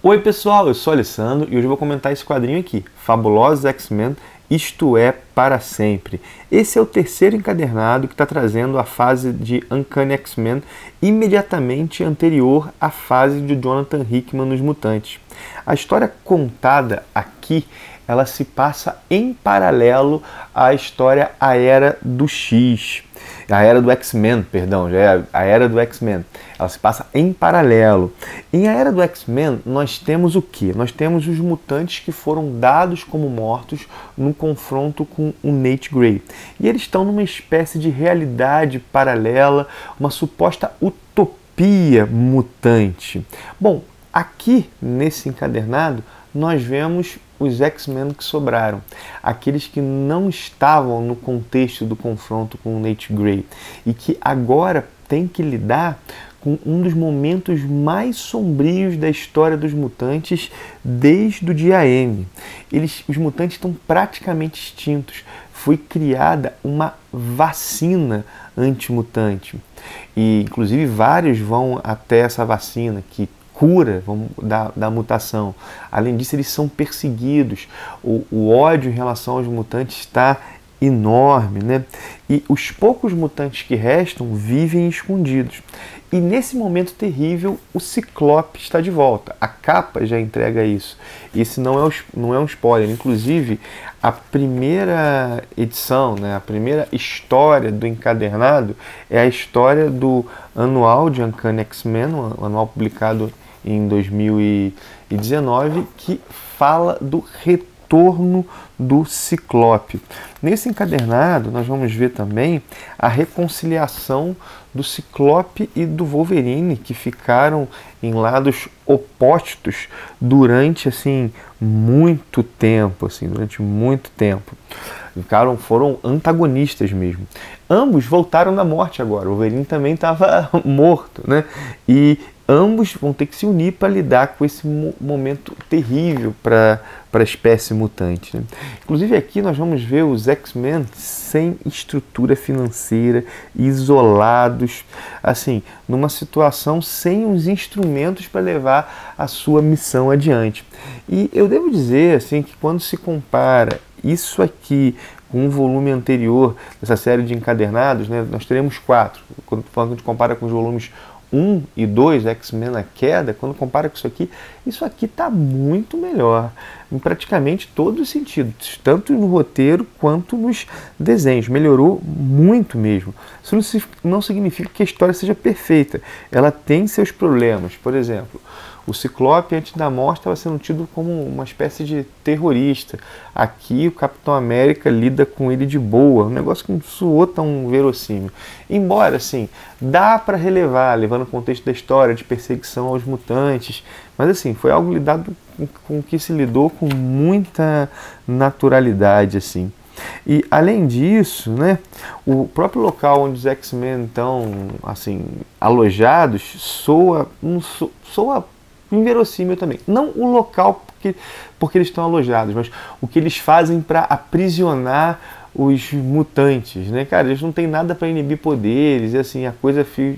Oi pessoal, eu sou o Alessandro e hoje eu vou comentar esse quadrinho aqui, Fabulosos X-Men, Isto É Para Sempre. Esse é o terceiro encadernado que está trazendo a fase de Uncanny X-Men imediatamente anterior à fase de Jonathan Hickman nos Mutantes. A história contada aqui, ela se passa em paralelo à história A Era do X. A Era do X-Men, perdão, já é a Era do X-Men. Ela se passa em paralelo. Em A Era do X-Men, nós temos o quê? Nós temos os mutantes que foram dados como mortos no confronto com o Nate Grey. E eles estão numa espécie de realidade paralela, uma suposta utopia mutante. Bom, aqui nesse encadernado, nós vemos os X-Men que sobraram, aqueles que não estavam no contexto do confronto com o Nate Grey e que agora têm que lidar com um dos momentos mais sombrios da história dos mutantes desde o dia M. Os mutantes estão praticamente extintos. Foi criada uma vacina antimutante e, inclusive, vários vão até essa vacina que cura da mutação. Além disso, eles são perseguidos. O ódio em relação aos mutantes está enorme, né? E os poucos mutantes que restam vivem escondidos. E nesse momento terrível, o Ciclope está de volta. A capa já entrega isso. Esse não é um spoiler. Inclusive, a primeira edição, né, a primeira história do encadernado é a história do anual de Uncanny X-Men, um anual publicado em 2019, que fala do retorno do Ciclope. Nesse encadernado, nós vamos ver também a reconciliação do Ciclope e do Wolverine, que ficaram em lados opostos durante muito tempo, foram antagonistas mesmo. Ambos voltaram da morte agora. O Wolverine também estava morto, né? E ambos vão ter que se unir para lidar com esse momento terrível para a espécie mutante, né? Inclusive aqui nós vamos ver os X-Men sem estrutura financeira, isolados, numa situação sem os instrumentos para levar a sua missão adiante. E eu devo dizer que quando se compara isso aqui com um volume anterior dessa série de encadernados, né, nós teremos 4. Quando a gente compara com os volumes 1 e 2, X-Men na Queda, quando compara com isso aqui está muito melhor, em praticamente todos os sentidos, tanto no roteiro quanto nos desenhos. Melhorou muito mesmo. Isso não significa que a história seja perfeita, ela tem seus problemas. Por exemplo, o Ciclope, antes da morte, estava sendo tido como uma espécie de terrorista. Aqui, o Capitão América lida com ele de boa, um negócio que não soou tão verossímil. Embora, dá para relevar, levando o contexto da história de perseguição aos mutantes, mas, foi algo lidado com que se lidou com muita naturalidade, E, além disso, né, o próprio local onde os X-Men estão, alojados, soa inverossímil também. Não o local porque eles estão alojados, mas o que eles fazem para aprisionar os mutantes, né? Cara, eles não têm nada para inibir poderes, e os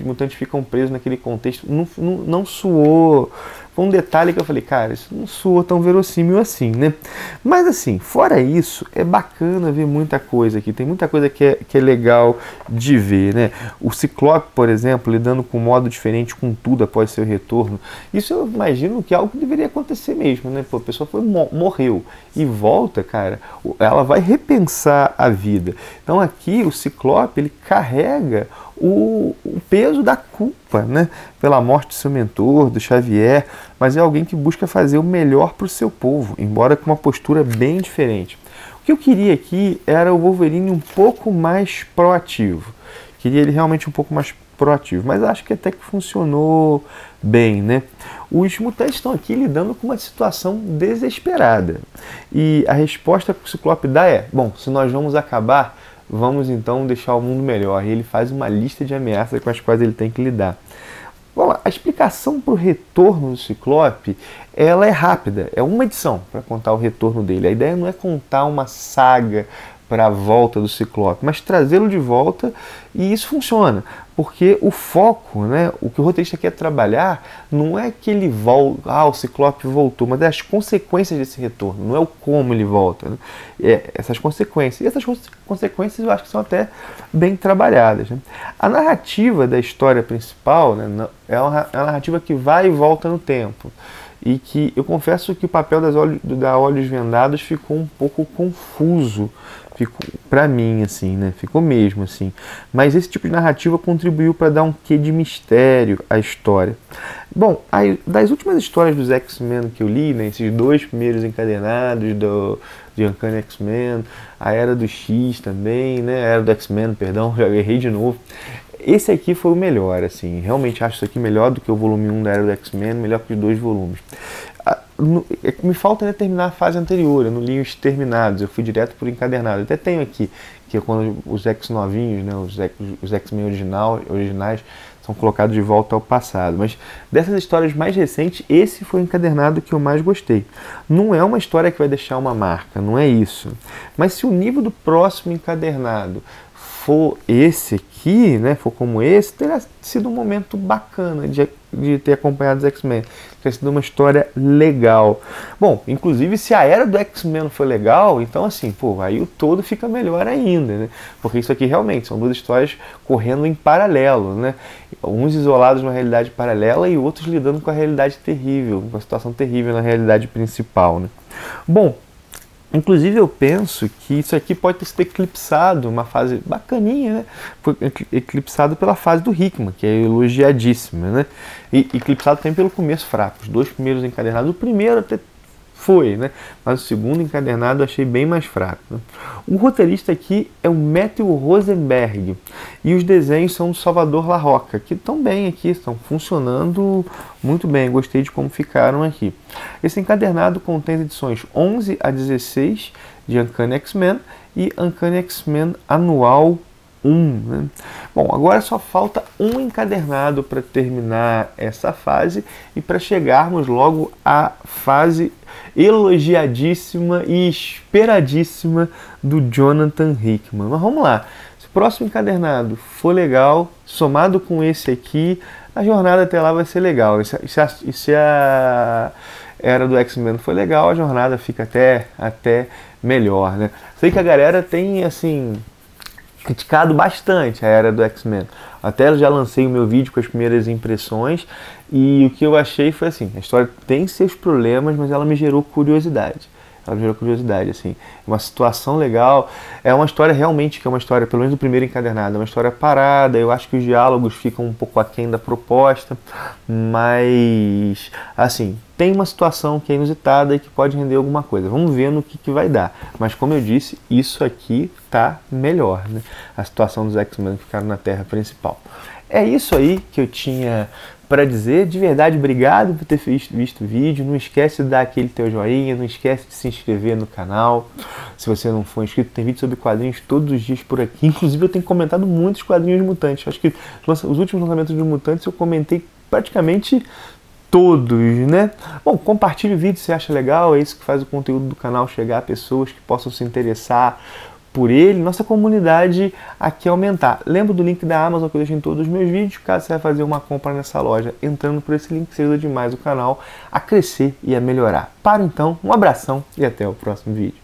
mutantes ficam presos naquele contexto. Não soou. Foi um detalhe que eu falei, cara, isso não soou tão verossímil né? Mas fora isso, é bacana ver muita coisa aqui. Tem muita coisa que é legal de ver, né? O Ciclope, por exemplo, lidando com um modo diferente com tudo após seu retorno. Isso eu imagino que é algo que deveria acontecer mesmo, né? Pô, a pessoa morreu e volta, cara, ela vai repensar a vida. Então aqui o Ciclope, ele carrega o peso da culpa, né, pela morte do seu mentor, do Xavier, mas é alguém que busca fazer o melhor para o seu povo, embora com uma postura bem diferente. O que eu queria aqui era o Wolverine um pouco mais proativo. Queria ele realmente um pouco mais proativo, mas acho que até que funcionou bem, né? Os mutantes estão aqui lidando com uma situação desesperada. E a resposta que o Ciclope dá é: bom, se nós vamos acabar, vamos então deixar o mundo melhor. E ele faz uma lista de ameaças com as quais ele tem que lidar. Bom, a explicação para o retorno do Ciclope, ela é rápida. É uma edição para contar o retorno dele. A ideia não é contar uma saga para a volta do Ciclope, mas trazê-lo de volta, e isso funciona. porque o foco, né, o que o roteirista quer trabalhar, não é que ele volta, o Ciclope voltou, mas é as consequências desse retorno, não é o como ele volta, né? É essas consequências. E essas consequências eu acho que são até bem trabalhadas, né? A narrativa da história principal, né, é uma narrativa que vai e volta no tempo. E que eu confesso que o papel da Olhos Vendados ficou um pouco confuso, ficou para mim, assim, né? Ficou mesmo assim. Mas esse tipo de narrativa contribuiu para dar um quê de mistério à história. Bom, das últimas histórias dos X-Men que eu li, né, esses 2 primeiros encadernados de Uncanny X-Men, a Era do X também, né? A Era do X-Men, perdão, já errei de novo. Esse aqui foi o melhor, assim, realmente acho isso aqui melhor do que o volume 1 da Era do X-Men, melhor que os 2 volumes. Me falta ainda terminar a fase anterior, eu não li os terminados, eu fui direto por encadernado. Eu até tenho aqui, que é quando os X novinhos, né, os X-Men originais, são colocados de volta ao passado. Mas dessas histórias mais recentes, esse foi o encadernado que eu mais gostei. Não é uma história que vai deixar uma marca, não é isso. Mas se o nível do próximo encadernado for esse aqui, né, for como esse, terá sido um momento bacana de ter acompanhado os X-Men. Terá sido uma história legal. Bom, inclusive se a Era do X-Men foi legal, então assim, pô, aí o todo fica melhor ainda, né? Porque isso aqui realmente são 2 histórias correndo em paralelo, né? Uns isolados numa realidade paralela e outros lidando com a realidade terrível, com a situação terrível na realidade principal, né? Bom, inclusive eu penso que isso aqui pode ter sido eclipsado, uma fase bacaninha, né? Foi eclipsado pela fase do Hickman, que é elogiadíssima, né? E eclipsado também pelo começo fraco. Os 2 primeiros encadernados, o primeiro até foi, né? Mas o segundo encadernado eu achei bem mais fraco, né? O roteirista aqui é o Matthew Rosenberg e os desenhos são do Salvador La Roca, que estão bem aqui, estão funcionando muito bem, gostei de como ficaram aqui. Esse encadernado contém as edições 11 a 16 de Uncanny X-Men e Uncanny X-Men Anual 1, né? Bom, agora só falta um encadernado para terminar essa fase e para chegarmos logo à fase elogiadíssima e esperadíssima do Jonathan Hickman. Mas vamos lá, se o próximo encadernado for legal, somado com esse aqui, a jornada até lá vai ser legal. E se a Era do X-Men foi legal, a jornada fica até melhor, né? Sei que a galera tem, assim, criticado bastante a Era do X-Men. Até eu já lancei o meu vídeo com as primeiras impressões e o que eu achei foi assim, a história tem seus problemas, mas ela me gerou curiosidade. Ela me gerou curiosidade, assim, uma situação legal, é uma história realmente que é uma história, pelo menos do primeiro encadernado, é uma história parada, eu acho que os diálogos ficam um pouco aquém da proposta, mas, assim, tem uma situação que é inusitada e que pode render alguma coisa. Vamos ver no que vai dar. Mas como eu disse, isso aqui tá melhor, né? A situação dos X-Men que ficaram na Terra principal. É isso aí que eu tinha para dizer. De verdade, obrigado por ter visto o vídeo. Não esquece de dar aquele teu joinha, não esquece de se inscrever no canal. Se você não for inscrito, tem vídeo sobre quadrinhos todos os dias por aqui. Inclusive eu tenho comentado muitos quadrinhos de Mutantes. Acho que os últimos lançamentos de Mutantes eu comentei praticamente todos, né? Bom, compartilhe o vídeo se acha legal, é isso que faz o conteúdo do canal chegar a pessoas que possam se interessar por ele, nossa comunidade aqui aumentar. Lembra do link da Amazon que eu deixo em todos os meus vídeos, caso você vai fazer uma compra nessa loja, entrando por esse link, você ajuda demais o canal a crescer e a melhorar. Para então, um abração e até o próximo vídeo.